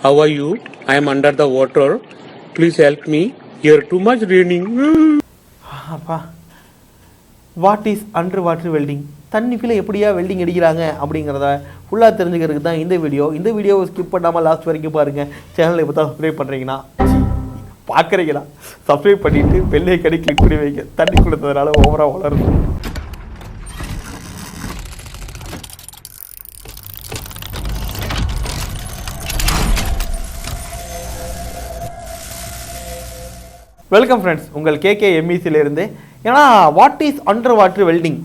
How are you? I am under the water. Please help me. Here too much raining. What is under water welding, தண்ணிக்குள்ளே எப்படியா welding அடிக்கிறாங்க அப்படிங்கிறத ஃபுல்லாக தெரிஞ்சுக்கிறதுக்கு தான் இந்த வீடியோ. இந்த வீடியோவை ஸ்கிப் பண்ணாமல் லாஸ்ட் வரைக்கும் பாருங்கள். சேனலை இப்போ தான் சப்ஸ்கிரைப் பண்ணுறீங்கன்னா பார்க்குறீங்களா, சப்ஸ்கிரைப் பண்ணிவிட்டு பெல்லை கடி கிளிக் பண்ணி வைங்க. தண்ணி கொடுத்ததுனால ஓவராக வளருது. வெல்கம் ஃப்ரெண்ட்ஸ், உங்கள் கேகே எம்இசியிலிருந்து. ஏன்னா what is under water welding,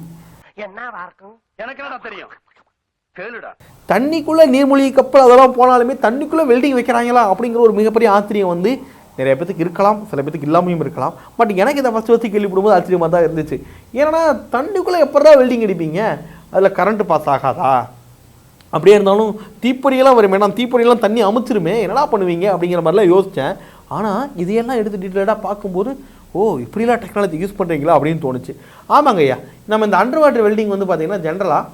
தண்ணிக்குள்ளே நீர்மூழ்கி கப்பல் அதெல்லாம் போனாலுமே தண்ணிக்குள்ளே வெல்டிங் வைக்கிறாங்களா அப்படிங்கிற ஒரு மிகப்பெரிய ஆச்சரியம் வந்து நிறைய பேத்துக்கு இருக்கலாம், சில பேத்துக்கு இல்லாமையும் இருக்கலாம். பட் எனக்கு இதை ஃபஸ்ட்டு கேள்விப்படும்போது ஆச்சரியமாக தான் இருந்துச்சு. ஏன்னா தண்ணிக்குள்ளே எப்படா வெல்டிங் அடிப்பீங்க, அதில் கரண்ட்டு பாஸ் ஆகாதா, அப்படியே இருந்தாலும் தீப்பொறியெல்லாம் வரும், ஏன்னா தீப்பொறியெல்லாம் தண்ணி அமுச்சிருமே, என்னடா பண்ணுவீங்க அப்படிங்கிற மாதிரிலாம் யோசித்தேன். ஆனால் இதையெல்லாம் எடுத்து டீட்டெயிலாக பார்க்கும்போது இப்படிலாம் டெக்னாலஜி யூஸ் பண்ணுறீங்களா அப்படின்னு தோணுச்சு. ஆமாங்க ஐயா, நம்ம இந்த அண்டர் வாட்டர் வெல்டிங் வந்து பார்த்திங்கன்னா ஜென்ரலாக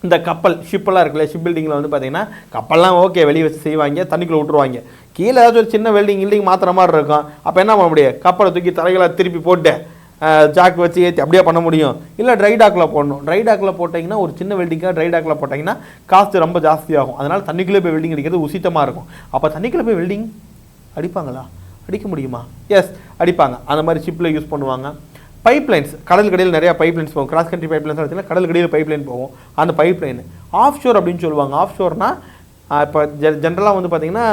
இந்த கப்பல் ஷிப்பெல்லாம் இருக்குல்ல, ஷிப் பில்டிங்கில் வந்து பார்த்திங்கன்னா கப்பல்லாம் ஓகே வெளியே வச்சு செய்வாங்க, தண்ணிக்குள்ளே விட்டுருவாங்க. கீழே ஏதாச்சும் ஒரு சின்ன வெல்டிங் மாற்றுற மாதிரி இருக்கும். அப்போ என்ன பண்ண முடியும், கப்பலை தூக்கி தரைகளை திருப்பி போட்டு ஜாக் வச்சு ஏற்றி அப்படியே பண்ண முடியும். இல்லை ட்ரை டாக்கில் போடணும். ட்ரை டாக்கில் போட்டிங்கன்னா ஒரு சின்ன வெல்டிங்காக ட்ரை டாக்கில் போட்டிங்கன்னா காஸ்ட்டு ரொம்ப ஜாஸ்தியாகும். அதனால் தண்ணிக்குள்ளே போய் வெல்டிங் அடிக்கிறது உசித்தமாக இருக்கும். அப்போ தண்ணிக்குள்ளே போய் வெல்டிங் அடிப்பாங்களா, அடிக்க முடியுமா? எஸ், அடிப்பாங்க. அந்த மாதிரி ஷிப்பில் யூஸ் பண்ணுவாங்க. பைப்லைன்ஸ், கடல் கடையில் நிறையா பைப்லைன்ஸ் போகும். கிராஸ் கண்ட்ரி பைப்லைன்ஸ் வச்சுன்னா கடல் கடையில் பைப்லைன் போகும். அந்த பைப்லைன் ஆஃப் ஷோர் அப்படின்னு சொல்லுவாங்க. ஆஃப் ஷோர்னா இப்போ ஜென்ரலாக வந்து பார்த்திங்கன்னா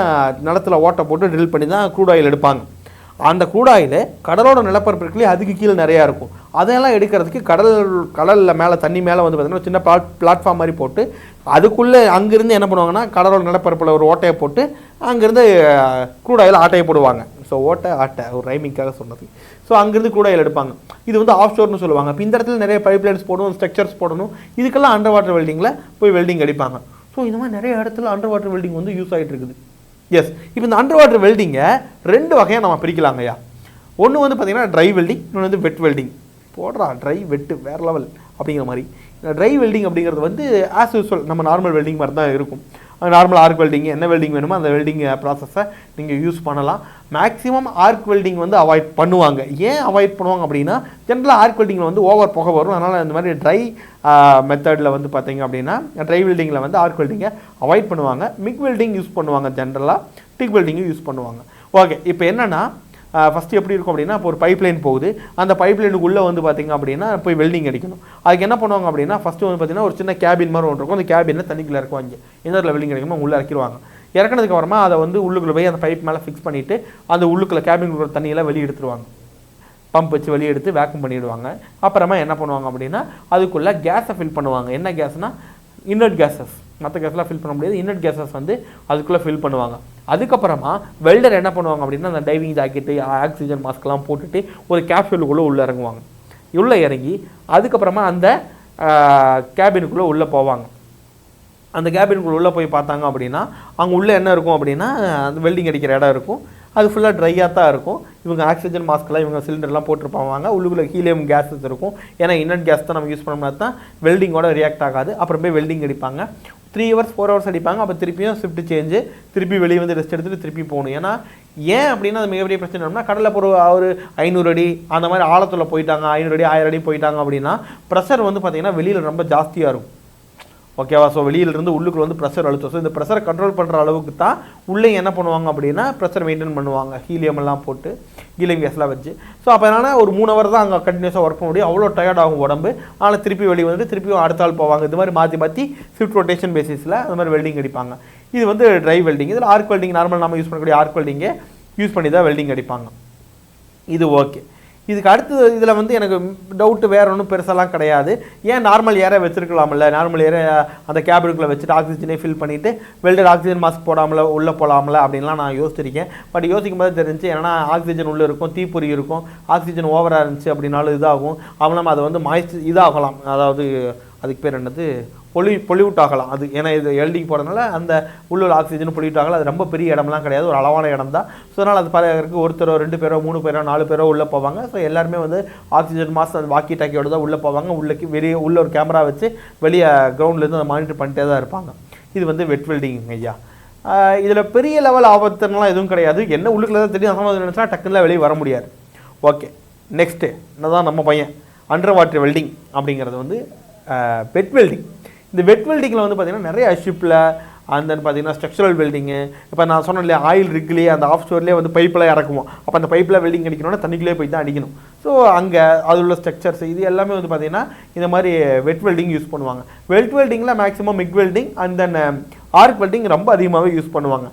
நிலத்தில் ஓட்டை போட்டு ட்ரில் பண்ணி தான் க்ரூட் ஆயில் எடுப்பாங்க. அந்த க்ரூட் ஆயில் கடலோட நிலப்பரப்பு இருக்குல்லையே, அதுக்கு கீழே நிறையா இருக்கும். அதையெல்லாம் எடுக்கிறதுக்கு கடலில் மேலே தண்ணி மேலே வந்து பார்த்திங்கன்னா சின்ன பிளாட்ஃபார்ம் மாதிரி போட்டு அதுக்குள்ளே அங்கேருந்து என்ன பண்ணுவாங்கன்னா கடலோட நிலப்பரப்பில் ஒரு ஓட்டையை போட்டு அங்கேருந்து க்ரூட் ஆயில் ஆட்டையை போடுவாங்க. ஸோ ஓட்டை ஆட்டை ஒரு ரைமிங்காக சொன்னது. ஸோ அங்கேருந்து க்ரூட் ஆயில் எடுப்பாங்க. இது வந்து ஆஃப் ஷோர்னு சொல்லுவாங்க. இப்போ இந்த இடத்துல நிறைய பைப்லைன்ஸ் போடணும், ஸ்ட்ரக்சர்ஸ் போடணும். இதுக்கெல்லாம் அண்டர் வாட்டர் வெல்டிங்கில் போய் வெல்டிங் அடிப்பாங்க. ஸோ இந்த மாதிரி நிறைய இடத்துல அண்டர் வாட்டர் வெல்டிங் வந்து யூஸ் ஆகிட்டு இருக்குது. எஸ், இப்போ இந்த அண்டர் வாட்டர் வெல்டிங்கை ரெண்டு வகையாக நம்ம பிரிக்கலாங்கய்யா. ஒன்று வந்து பார்த்திங்கன்னா ட்ரை வெல்டிங், இன்னொன்று வந்து வெட் வெல்டிங். போடுறா ட்ரை வெட்டு வேறு லெவல் அப்படிங்கிற மாதிரி. ட்ரை வெல்டிங் அப்படிங்கிறது வந்து ஆஸ் யூஸ்வல் நம்ம நார்மல் வெல்டிங் மாதிரி தான் இருக்கும். நார்மல் ஆர்க் வெல்டிங், என்ன வெல்டிங் வேணுமோ அந்த வெல்டிங் ப்ராசஸை நீங்கள் யூஸ் பண்ணலாம். மேக்ஸிமம் ஆர்க் வெல்டிங் வந்து அவாய்ட் பண்ணுவாங்க. ஏன் அவாய்ட் பண்ணுவாங்க அப்படின்னா ஜென்ரலாக ஆர்க் வெல்டிங்கில் வந்து ஓவர் புகை வரும். அதனால் இந்த மாதிரி ட்ரை மெத்தடில் வந்து பார்த்திங்க அப்படின்னா ட்ரை வெல்டிங்கில் வந்து ஆர்க் வெல்டிங்கை அவாய்ட் பண்ணுவாங்க. மிக் வெல்டிங் யூஸ் பண்ணுவாங்க, ஜென்ரலாக டிக் வெல்டிங்கும் யூஸ் பண்ணுவாங்க. ஓகே, இப்போ என்னென்னா ஃபஸ்ட்டு எப்படி இருக்கும் அப்படின்னா, இப்போ ஒரு பைப்லைன் போகுது. அந்த பைப்லைனுக்குள்ளே வந்து பார்த்திங்க அப்படின்னா போய் வெல்டிங் அடிக்கணும். அதுக்கு என்ன பண்ணுவாங்க அப்படின்னா ஃபஸ்ட்டு வந்து பார்த்திங்கன்னா ஒரு சின்ன கேபின் மாதிரி ஒன்று இருக்கும். அந்த கேபினில் தண்ணிக்குள்ளே இறக்குவாங்க. எந்த இடத்துல வெல்டிங் அடிக்கணுமோ உள்ளே இறக்கிடுவாங்க. இறக்குனதுக்கு அப்புறமா அதை வந்து உள்ளுக்குள்ளே போய் அந்த பைப் மேலே ஃபிக்ஸ் பண்ணிவிட்டு அந்த உள்ளுக்குள்ளே கேபினுக்குள்ள தண்ணியெல்லாம் வெளியே எடுத்துருவாங்க. பம்ப் வச்சு வெளியே எடுத்து வேக்யூம் பண்ணிவிடுவாங்க. அப்புறமா என்ன பண்ணுவாங்க அப்படின்னா அதுக்குள்ளே கேஸை ஃபில் பண்ணுவாங்க. என்ன கேஸ்னால் இன்னர்ட் கேஸஸ். மற்ற கேஸ்லாம் ஃபில் பண்ண முடியாது. இன்னர்ட் கேஸஸ் வந்து அதுக்குள்ளே ஃபில் பண்ணுவாங்க. அதுக்கப்புறமா வெல்டர் என்ன பண்ணுவாங்க அப்படின்னா அந்த டைவிங் ஜாக்கெட்டு, ஆக்சிஜன் மாஸ்க்லாம் போட்டுட்டு ஒரு கேப்சூலுக்குள்ளே உள்ளே இறங்குவாங்க. உள்ளே இறங்கி அதுக்கப்புறமா அந்த கேபினுக்குள்ளே உள்ளே போவாங்க. அந்த கேபினுக்குள்ளே உள்ளே போய் பார்த்தாங்க அப்படின்னா அங்கே உள்ளே என்ன இருக்கும் அப்படின்னா அந்த வெல்டிங் அடிக்கிற இடம் இருக்கும். அது ஃபுல்லாக ட்ரையாக தான் இருக்கும். இவங்க ஆக்சிஜன் மாஸ்க்லாம் இவங்க சிலிண்டர்லாம் போட்டிருப்பாங்க. உள்ளுக்குள்ளே ஹீலியம் கேஸஸ் இருக்கும். ஏன்னா இன்னட் கேஸ் தான் நம்ம யூஸ் பண்ணோம்னா தான் வெல்டிங்கோட ரியாக்ட் ஆகாது. அப்புறம் போய் வெல்டிங் அடிப்பாங்க. 3 hours 4 hours அடிப்பாங்க. அப்போ திருப்பியும் ஷிஃப்ட் சேஞ்சு திருப்பி வெளியே வந்து ரெஸ்ட் எடுத்துகிட்டு திருப்பி போகணும். ஏன்னா ஏன் அப்படின்னா அது மிகப்பெரிய பிரச்சனை என்னன்னா கடலில் ஒரு 500 அடி அந்த மாதிரி ஆழத்தில் போயிட்டாங்க, 500 அடி 1000 அடி போயிட்டாங்க அப்படின்னா ப்ரெஷர் வந்து பார்த்திங்கன்னா வெளியில் ரொம்ப ஜாஸ்தியாக இருக்கும். ஓகேவா? ஸோ வெளியிலிருந்து உள்ளுக்குள்ள வந்து ப்ரெஷர் அழுத்தம். ஸோ இந்த ப்ரெஷரை கண்ட்ரோல் பண்ணுற அளவுக்கு தான் உள்ளே என்ன பண்ணுவாங்க அப்படின்னா ப்ரெஷர் மெயின்டைன் பண்ணுவாங்க. ஹீலியம் எல்லாம் போட்டு ஹீலியம் கேஸ்லாம் வச்சு. ஸோ அப்போ என்னன்னா ஒரு 3 hours தான் அங்கே கண்டினியூஸாக ஒர்க் பண்ண முடியும். அவ்வளோ டயர்ட் ஆகும் உடம்பு. ஆனால் திருப்பி வெளியே வந்துட்டு திருப்பியும் அடுத்த ஆள் போவாங்க. இது மாதிரி மாற்றி ஷிஃப்ட் ரொட்டேஷன் பேசிஸில் அது மாதிரி வெல்டிங் அடிப்பாங்க. இது வந்து ட்ரை வெல்டிங். இதில் ஆர்க் வெல்டிங் நார்மல் நம்ம யூஸ் பண்ணக்கூடிய ஆர்க் வெல்டிங்கை யூஸ் பண்ணி தான் வெல்டிங் அடிப்பாங்க. இது ஓகே. இதுக்கு அடுத்தது இதில் வந்து எனக்கு டவுட்டு வேறு ஒன்றும் பெருசெல்லாம் கிடையாது. ஏன் நார்மல் ஏரை வச்சுருக்கலாம்ல, நார்மல் ஏரை அந்த கேபினுக்குள்ளே வச்சுட்டு ஆக்சிஜனே ஃபில் பண்ணிவிட்டு வெல்டர் ஆக்சிஜன் மாஸ்க் போடாமல உள்ளே போகலாம்ல அப்படின்லாம் நான் யோசிச்சிருக்கேன். பட் யோசிக்கும் போது தெரிஞ்சு ஏன்னா ஆக்சிஜன் உள்ளே இருக்கும், தீப்பொறி இருக்கும். ஆக்சிஜன் ஓவராக இருந்துச்சு அப்படின்னாலும் இதாகும். அவனும் அதை வந்து இதாகலாம். அதாவது அதுக்கு பேர் என்னது பொல்யூட் ஆகலாம். அது ஏன்னா இது எல்டிக்கு போகிறதுனால அந்த உள்ள ஆக்சிஜன் பொல்யூட் ஆகலாம். அது ரொம்ப பெரிய இடம்லாம் கிடையாது, ஒரு அளவான இடம் தான். ஸோ அதனால் அது பார்க்கறதுக்கு ஒருத்தரோ 2 பேரோ 3 பேரோ 4 பேரோ உள்ளே போவாங்க. ஸோ எல்லாருமே வந்து ஆக்சிஜன் மாஸ்க் அந்த வாக்கி டாக்கியோடு தான் உள்ளே போவாங்க. உள்ள ஒரு கேமரா வச்சு வெளியே கிரவுண்ட்லேருந்து அதை மானிட்டர் பண்ணிட்டே தான் இருப்பாங்க. இது வந்து வெட் வெல்டிங் ஐயா. இதில் பெரிய லெவல் ஆபத்துலாம் எதுவும் கிடையாது. என்ன உள்ளுக்குள்ள தான் தெரியும், அசம்பாவிதம் நினச்சா டக்குன்னு வெளியே வர முடியாது. ஓகே, நெக்ஸ்ட்டு என்னதான் நம்ம பையன் அண்டர் வாட்டர் வெல்டிங் அப்படிங்கிறது வந்து வெட் வெல்டிங். இந்த வெட் வெல்டிங்கில் வந்து பார்த்திங்கன்னா நிறைய ஷிப்பில் அண்ட் தென் பார்த்தீங்கன்னா ஸ்ட்ரக்சரல் வெல்டிங்கு. இப்போ நான் சொன்னேன் இல்லையா, ஆயில் ரிக்லேயே அந்த ஆஃப் ஷோர்லேயே வந்து பைப்பில் இறக்குவோம். அப்போ அந்த பைப்பில் வெல்டிங் அடிக்கணும்னா தண்ணிக்குள்ளே போய் தான் அடிக்கணும். ஸோ அங்கே அது உள்ள ஸ்ட்ரக்சர்ஸ் இது எல்லாமே வந்து பார்த்திங்கன்னா இந்த மாதிரி வெட் வெல்டிங் யூஸ் பண்ணுவாங்க. வெட் வெல்டிங்கில் maximum MIG welding and then arc welding ரொம்ப அதிகமாகவே யூஸ் பண்ணுவாங்க.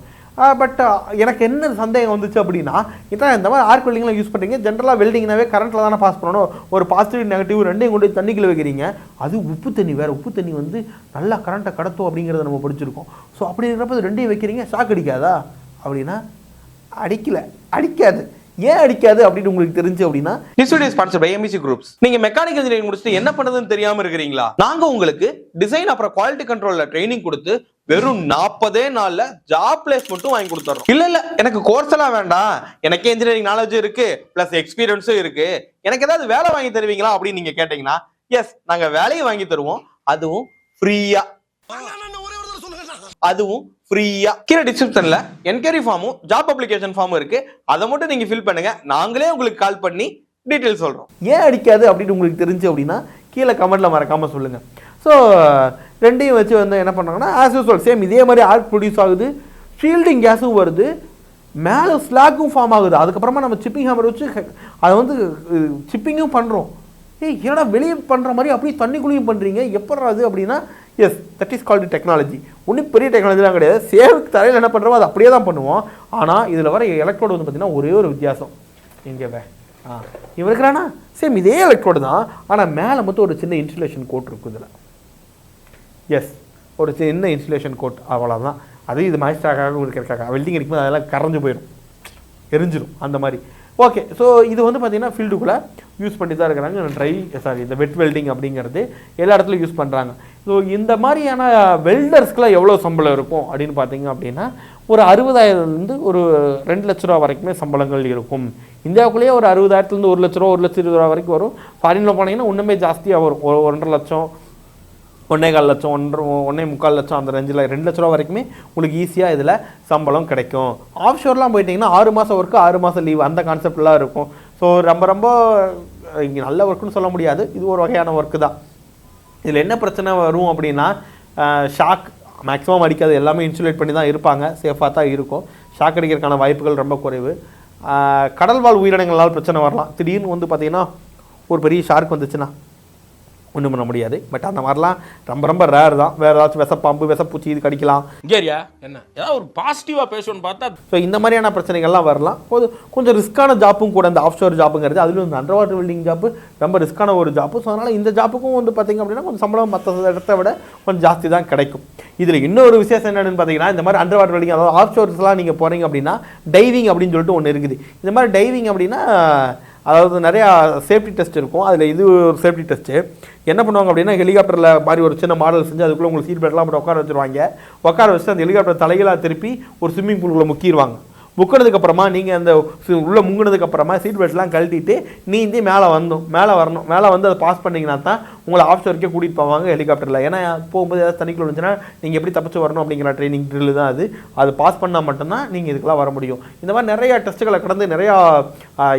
பட் எனக்கு என்ன சந்தேகம் வந்துச்சு அப்படின்னா, இதான் இந்த மாதிரி ஆர்க் வெல்டிங்லாம் யூஸ் பண்ணுறீங்க, ஜென்ரலாக வெல்டிங்னாவே கரண்ட்டில் தானே பாஸ் பண்ணணும், ஒரு பாசிட்டிவ் நெகட்டிவ் ரெண்டையும் கொண்டு தண்ணிக்குள்ளே வைக்கிறீங்க, அது உப்பு தண்ணி வேறு, உப்பு தண்ணி வந்து நல்லா கரண்ட்டை கடத்தும் அப்படிங்கிறத நம்ம படிச்சிருக்கோம். ஸோ அப்படிங்கிறப்ப ரெண்டையும் வைக்கிறீங்க, ஷாக் அடிக்காதா அப்படின்னா அடிக்காது. ஏன் அடிக்காது அப்படின்னு உங்களுக்கு தெரிஞ்சு அப்படின்னா, this video is sponsored by MEC Groups. நீங்க மெக்கானிக்கல் இன்ஜினியரிங் முடிச்சுட்டு என்ன பண்றதுன்னு தெரியாம இருக்கிறீங்களா? நாங்க உங்களுக்கு டிசைன் அப்புறம் குவாலிட்டி கண்ட்ரோல்ல ட்ரைனிங் கொடுத்து வெறும் 40 நாள்ல ஜாப் பிளேஸ்மெண்ட்டும் வாங்கி கொடுத்துறோம். இல்ல எனக்கு கோர்ஸ் எல்லாம் வேண்டாம், எனக்கு இன்ஜினியரிங் நாலேஜ் இருக்கு பிளஸ் எக்ஸ்பீரியன்ஸும் இருக்கு, எனக்கு ஏதாவது வேலை வாங்கி தருவீங்களா அப்படின்னு நீங்க கேட்டீங்கன்னா, எஸ் நாங்க வேலையை வாங்கி தருவோம், அதுவும் ஃப்ரீயா. கீழே டிஸ்கிரிப்ஷன்ல என்கொயரி ஃபார்மும் ஜாப் அப்ளிகேஷன் ஃபார்மும் இருக்கு, அதை மட்டும் நீங்க ஃபில் பண்ணுங்க, நாங்களே உங்களுக்கு கால் பண்ணி டீடைல் சொல்றோம். ஏன் அடிக்காது அப்படின்னு உங்களுக்கு தெரிஞ்சு அப்படின்னா கீழே கமெண்ட்ல மறக்காம சொல்லுங்க. ஸோ ரெண்டையும் வச்சு வந்து என்ன பண்ணுறாங்கன்னா, ஆஸ் யூஸ்வல் சேம் இதே மாதிரி ஆர்க் ப்ரொடியூஸ் ஆகுது, ஷீல்டிங் கேஸும் வருது, மேலே ஸ்லாக்கும் ஃபார்ம் ஆகுது. அதுக்கப்புறமா நம்ம சிப்பிங் ஹேமர் வச்சு அதை வந்து சிப்பிங்கும் பண்ணுறோம். ஏன்னா வெளியே பண்ணுற மாதிரி அப்படியே தண்ணிக்குள்ளேயும் பண்ணுறீங்க, எப்படாது அப்படின்னா, S that is called technology. ஒன்றும் பெரிய டெக்னாலஜிலாம் கிடையாது, சேவுக்கு தரையில் என்ன பண்ணுறோமோ அது அப்படியே தான் பண்ணுவோம். ஆனால் இதில் வர எலக்ட்ரோடு வந்து பார்த்திங்கன்னா ஒரே ஒரு வித்தியாசம், இங்கே இவன் இருக்கிறானா சேம் இதே எலக்ட்ரோடு தான், ஆனால் மேலே மட்டும் ஒரு சின்ன இன்சுலேஷன் கோட் இருக்கும் இதில். எஸ் ஒரு சின்ன இன்சுலேஷன் கோட், அவ்வளோதான். அது இது மாய்ஸ்டராக இருக்கிறக்காக வெல்டிங் அடிக்கும்போது அதெல்லாம் கரைஞ்சு போயிடும், எரிஞ்சிடும் அந்த மாதிரி. ஓகே, ஸோ இது வந்து பார்த்திங்கன்னா ஃபீல்டுக்குள்ளே யூஸ் பண்ணி தான் இருக்கிறாங்க. இந்த வெட் வெல்டிங் அப்படிங்கிறது எல்லா இடத்துலையும் யூஸ் பண்ணுறாங்க. ஸோ இந்த மாதிரியான வெல்டர்ஸ்க்குலாம் எவ்வளோ சம்பளம் இருக்கும் அப்படின்னு பார்த்தீங்க அப்படின்னா, ஒரு 60,000லேருந்து ஒரு 2 லட்ச ரூபா வரைக்குமே சம்பளங்கள் இருக்கும். இந்தியாவுக்குள்ளேயே ஒரு 60,000லேருந்து 1 லட்ச ரூபா 1,20,000 ரூபா வரைக்கும் வரும். ஃபாரினில் போனீங்கன்னா இன்னுமே ஜாஸ்தியாக வரும், 1.5 லட்சம் 1.25 லட்சம் 1.25 லட்சம் அந்த ரேஞ்சில் 2 லட்ச ரூபா வரைக்குமே உங்களுக்கு ஈஸியாக இதில் சம்பளம் கிடைக்கும். ஆஃப் ஷோர்லாம் போயிட்டிங்கன்னா 6 மாதம் ஒர்க்கு 6 மாதம் லீவ் அந்த கான்செப்ட்லாம் இருக்கும். ஸோ ரொம்ப இங்கே நல்ல ஒர்க்குன்னு சொல்ல முடியாது, இது ஒரு வகையான ஒர்க்கு தான். இதில் என்ன பிரச்சனை வரும் அப்படின்னா, ஷாக் மேக்ஸிமம் அடிக்காது, எல்லாமே இன்சுலேட் பண்ணி தான் இருப்பாங்க, சேஃபாக தான் இருக்கும். ஷாக் அடிக்கிறதுக்கான வாய்ப்புகள் ரொம்ப குறைவு. கடல்வாழ் உயிரினங்களால் பிரச்சனை வரலாம். திடீர்னு வந்து பார்த்திங்கன்னா ஒரு பெரிய ஷார்க் வந்துச்சுன்னா ஒன்றும் பண்ண முடியாது. பட் அந்த மாதிரிலாம் ரொம்ப ரேர் தான். வேறு ஏதாச்சும் விஷப்பாம்பு விஷப்பூச்சி இது கடிக்கலாம். ஏரியா என்ன ஏதாவது ஒரு பாசிட்டிவாக பேசணும்னு பார்த்தா, ஸோ இந்த மாதிரியான பிரச்சனைகள்லாம் வரலாம். கொஞ்சம் ரிஸ்க்கான ஜாப்பும் கூட இந்த ஆஃப் ஷோர் ஜாப்புங்கிறது, அதுவும் இந்த அண்டர் வாட்டர் வெல்டிங் ஜாப்பு ரொம்ப ரிஸ்க்கான ஒரு ஜாப்பு. ஸோ அதனால் இந்த ஜாப்புக்கும் வந்து பார்த்திங்க அப்படின்னா கொஞ்சம் சம்பளம் மற்ற இடத்த விட கொஞ்சம் ஜாஸ்தி தான் கிடைக்கும். இதில் இன்னொரு விசேஷம் என்னென்னு பார்த்தீங்கன்னா, இந்த மாதிரி அண்டர் வாட்டர் வெல்டிங் அதாவது ஆஃப் ஷோர்ஸ்லாம் நீங்கள் போகிறீங்க அப்படின்னா டைவிங் அப்படின்னு சொல்லிட்டு ஒன்று இருக்குது. இந்த மாதிரி டைவிங் அப்படின்னா அதாவது நிறையா சேஃப்டி டெஸ்ட் இருக்கும். அதில் இது ஒரு சேஃப்டி டெஸ்ட்டு என்ன பண்ணுவாங்க அப்படின்னா, ஹெலிகாப்டரில் மாதிரி ஒரு சின்ன மாடல் செஞ்சு அதுக்குள்ளே உங்களுக்கு சீட் பெல்ட்லாம் போட்டு உட்கார வச்சுருவாங்க. உட்கார வச்சுட்டு அந்த ஹெலிகாப்டர் தலைகளாக திருப்பி ஒரு ஸ்விம்மிங் பூலுக்குள்ளே முக்கிடுவாங்க. முக்கினதுக்கப்புறமா நீங்கள் அந்த உள்ளே முங்கினதுக்கப்புறமா சீட் பெல்ட்லாம் கழட்டிட்டு நீந்தி மேலே வரணும். மேலே வந்து அதை பாஸ் பண்ணிங்கன்னா தான் உங்களை ஆஃப் ஷோருக்கே கூட்டிகிட்டு போவாங்க ஹெலிகாப்டரில். ஏன்னா போகும்போது ஏதாவது தண்ணிக்குள்ள இருந்துச்சுன்னா நீங்கள் எப்படி தப்பிச்சு வரணும் அப்படிங்கிற ட்ரைனிங் ட்ரில்லு தான் அது. அது பாஸ் பண்ணால் மட்டும்தான் நீங்கள் இதுக்கெல்லாம் வர முடியும். இந்த மாதிரி நிறையா டெஸ்ட்டுகளை கடந்து நிறையா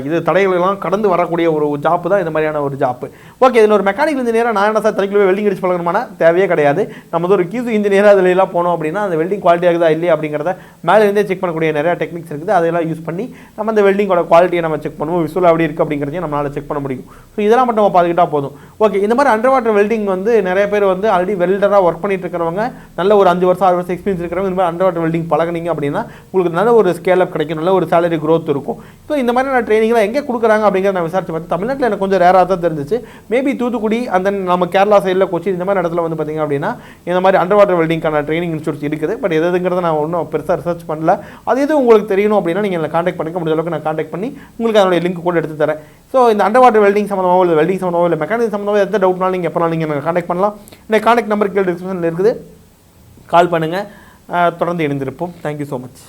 இது தடைகளெல்லாம் கடந்து வரக்கூடிய ஒரு ஜாப்பு தான் இந்த மாதிரியான ஒரு ஜாப்பு. ஓகே, இதில் ஒரு மெக்கானிக்கல் இன்ஜினியராக நான் என்ன சார் தனிக்குள்ளே வெல்டிங் அடிச்சு பழகணுமான தேவையே கிடையாது. நம்ம ஒரு கியூசி இன்ஜினியராக அதில் எல்லாம் போனோம் அப்படின்னா அந்த வெல்டிங் குவாலிட்டி ஆகுதா இல்லையா அப்படிங்கிறத மேலேருந்தே செக் பண்ணக்கூடிய நிறையா டெக்னிக்ஸ் இருக்குது. அதெல்லாம் யூஸ் பண்ணி நம்ம அந்த வெல்டிங்கோட குவாலிட்டியை நம்ம செக் பண்ணுவோம், விசுவலாக எப்படி இருக்குது அப்படிங்கிறதையும் நம்மளால் செக் பண்ண முடியும். ஸோ இதெல்லாம் மட்டும் நம்ம பார்த்துக்கிட்டா போதும். ஓகே, இந்த மாதிரி அண்டர் வாட்டர் வெல்டிங் வந்து நிறைய பேர் வந்து ஆல்ரெடி வெல்டராக ஒர்க் பண்ணிட்டு இருக்கிறவங்க, நல்ல ஒரு 5 வருஷம் 6 வருஷம் எக்ஸ்பீரியன்ஸ் இருக்கிறவங்க இந்த மாதிரி அண்டர் வாட்டர் வெல்டிங் பழகினீங்க அப்படின்னா உங்களுக்கு நல்ல ஒரு ஸ்கேல் அப் கிடைக்கும், நல்ல ஒரு சேலரி க்ரோத் இருக்கும். ஸோ இந்த மாதிரியான ட்ரைனிங்லாம் எங்கே கொடுக்குறாங்க அப்படிங்கிறத நான் விசாரிச்சு பார்த்து தமிழ்நாட்டில் எனக்கு கொஞ்சம் ரேராக தான் தெரிஞ்சிச்சு. மேபி தூத்துக்குடி அந்த நம்ம கேரளா சைடில் கொச்சி இந்த மாதிரி இடத்துல வந்து பார்த்திங்க அப்படின்னா இந்த மாதிரி அண்டர் வாட்டர் வெல்டிங்கான ட்ரைனிங் இன்ஸ்டியூட்ஸ் இருக்குது. பட் எதுங்கிறத நான் ஒன்றும் பெருசாக ரிசர்ச் பண்ணல. அது எதுவும் உங்களுக்கு தெரியணும் அப்படின்னா நீங்கள் என்னை காண்டாக்ட் பண்ணிக்க முடிஞ்ச அளவுக்கு நான் காண்டாக்ட் பண்ணி உங்களுக்கு அதனுடைய லிங்க் கூட எடுத்து தரேன். ஸோ இந்த அண்டர் வாட்டர் வெல்டிங் சம்மந்தமாக இல்லை வெல்டிங் சம்மந்தமாக இல்லை மெக்கானிக் சம்மந்தமாக எந்த டவுட்னாலும் நீங்கள் எப்போலாம் நீங்கள் எனக்கு காண்டாக்ட் பண்ணலாம். இந்த காண்டாக்ட் நம்பர் கீழே டிஸ்கிரிப்ஷனில் இருக்குது, கால் பண்ணுங்கள். தொடர்ந்து இணைந்திருப்போம். Thank you so much.